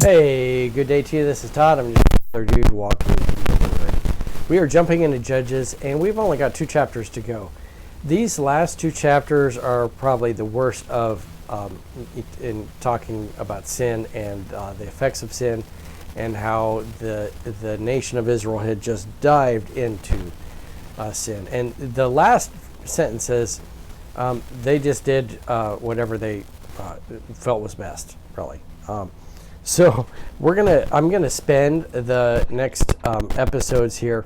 Hey, good day to you. This is Todd. I'm just another dude walking in the neighborhood. We are jumping into Judges, and we've only got 2 chapters to go. These last 2 chapters are probably the worst of in talking about sin and the effects of sin, and how the nation of Israel had just dived into sin. And the last sentence says they just did whatever they felt was best, really. So I'm gonna spend the next episodes here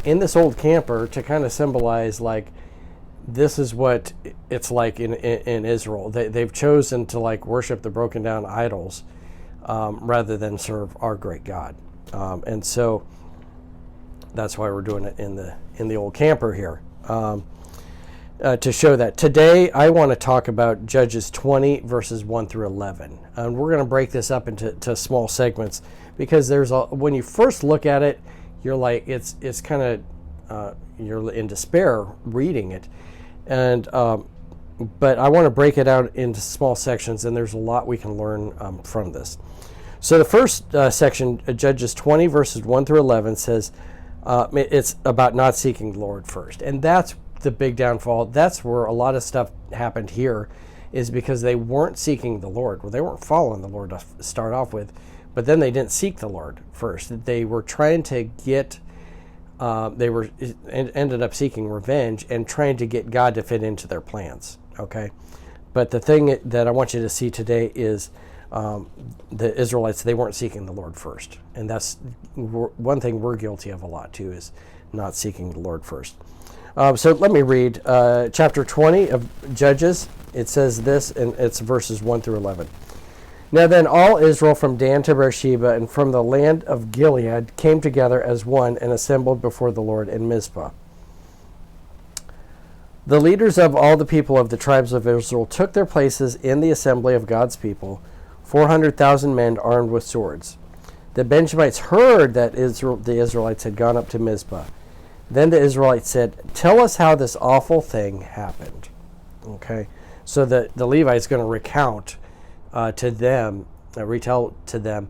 in this old camper to kind of symbolize, like, this is what it's like in Israel. They've chosen to, like, worship the broken down idols rather than serve our great God, and so that's why we're doing it in the old camper here. To show that. Today, I want to talk about Judges 20, verses 1 through 11. And we're going to break this up into small segments, because when you first look at it, you're like, it's kind of, you're in despair reading it. And but I want to break it out into small sections, and there's a lot we can learn from this. So the first section, Judges 20, verses 1 through 11, says it's about not seeking the Lord first. And that's the big downfall. That's where a lot of stuff happened here, is because they weren't seeking the Lord. Well, they weren't following the Lord to start off with, but then they didn't seek the Lord first. They were trying to get, ended up seeking revenge and trying to get God to fit into their plans. Okay, but the thing that I want you to see today is the Israelites, they weren't seeking the Lord first, and that's one thing we're guilty of a lot too, is not seeking the Lord first. So let me read chapter 20 of Judges. It says this, and it's verses 1 through 11. Now then, all Israel from Dan to Beersheba and from the land of Gilead came together as one and assembled before the Lord in Mizpah. The leaders of all the people of the tribes of Israel took their places in the assembly of God's people, 400,000 men armed with swords. The Benjamites heard that the Israelites had gone up to Mizpah. Then the Israelites said, "Tell us how this awful thing happened." Okay, so the Levite's going to recount to them, retell to them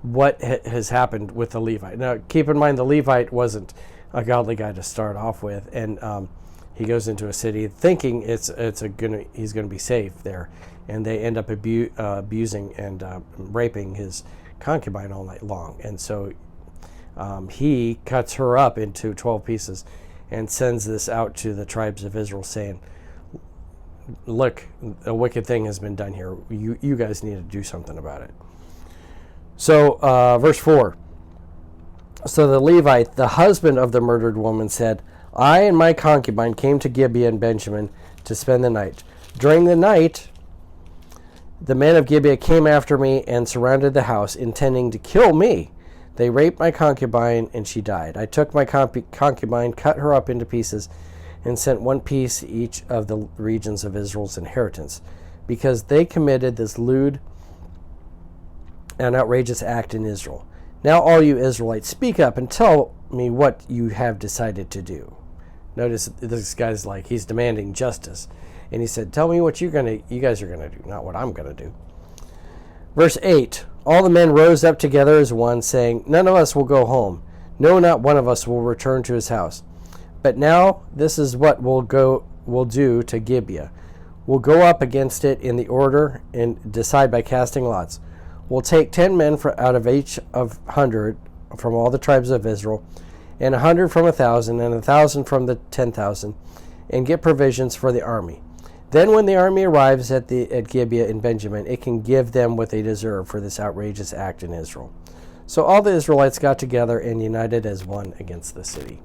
what has happened with the Levite. Now, keep in mind, the Levite wasn't a godly guy to start off with, and he goes into a city thinking he's going to be safe there, and they end up abusing and raping his concubine all night long, and so he cuts her up into 12 pieces and sends this out to the tribes of Israel, saying, "Look, a wicked thing has been done here. You guys need to do something about it." So verse 4. So the Levite, the husband of the murdered woman, said, "I and my concubine came to Gibeah in Benjamin to spend the night. During the night, the men of Gibeah came after me and surrounded the house, intending to kill me. They raped my concubine, and she died. I took my concubine, cut her up into pieces, and sent one piece each of the regions of Israel's inheritance, because they committed this lewd and outrageous act in Israel. Now all you Israelites, speak up and tell me what you have decided to do." Notice this guy's like, he's demanding justice. And he said, "Tell me what you guys are going to do, not what I'm going to do." Verse 8. All the men rose up together as one, saying, "None of us will go home. No, not one of us will return to his house. But now this is what we'll do to Gibeah. We'll go up against it in the order and decide by casting lots. We'll take 10 men out of each of 100 from all the tribes of Israel, and 100 from 1,000, and 1,000 from the 10,000, and get provisions for the army. Then when the army arrives at Gibeah in Benjamin, it can give them what they deserve for this outrageous act in Israel." So all the Israelites got together and united as one against the city.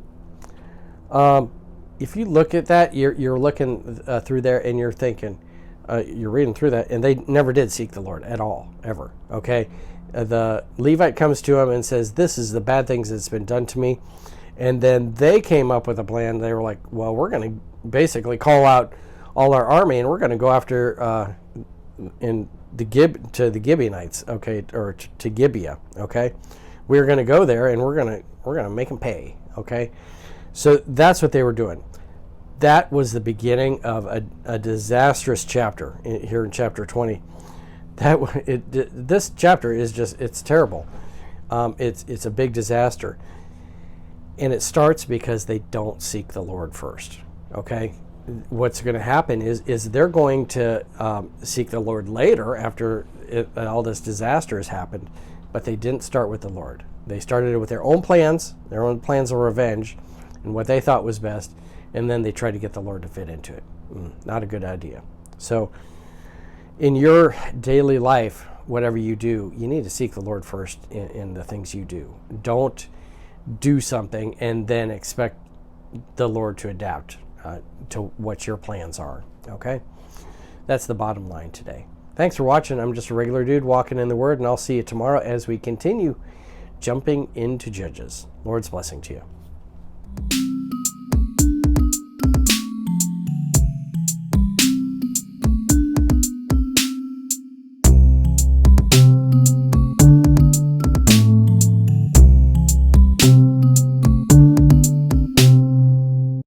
If you look at that, you're looking through there, and you're thinking, you're reading through that, and they never did seek the Lord at all, ever. Okay, the Levite comes to him and says, "This is the bad things that's been done to me," and then they came up with a plan. They were like, "Well, we're going to basically call out all our army, and we're going to go after to the Gibeonites, okay, or to Gibeah, okay. We're going to go there, and we're going to make them pay, okay." So that's what they were doing. That was the beginning of a disastrous chapter here in chapter 20. This chapter is just, it's terrible. It's a big disaster. And it starts because they don't seek the Lord first. Okay? What's going to happen is they're going to seek the Lord later after all this disaster has happened, but they didn't start with the Lord. They started it with their own plans of revenge, and what they thought was best, and then they tried to get the Lord to fit into it. Not a good idea. So, in your daily life, whatever you do, you need to seek the Lord first in the things you do. Don't do something and then expect the Lord to adapt to what your plans are. Okay? That's the bottom line today. Thanks for watching. I'm just a regular dude walking in the Word, and I'll see you tomorrow as we continue jumping into Judges. Lord's blessing to you.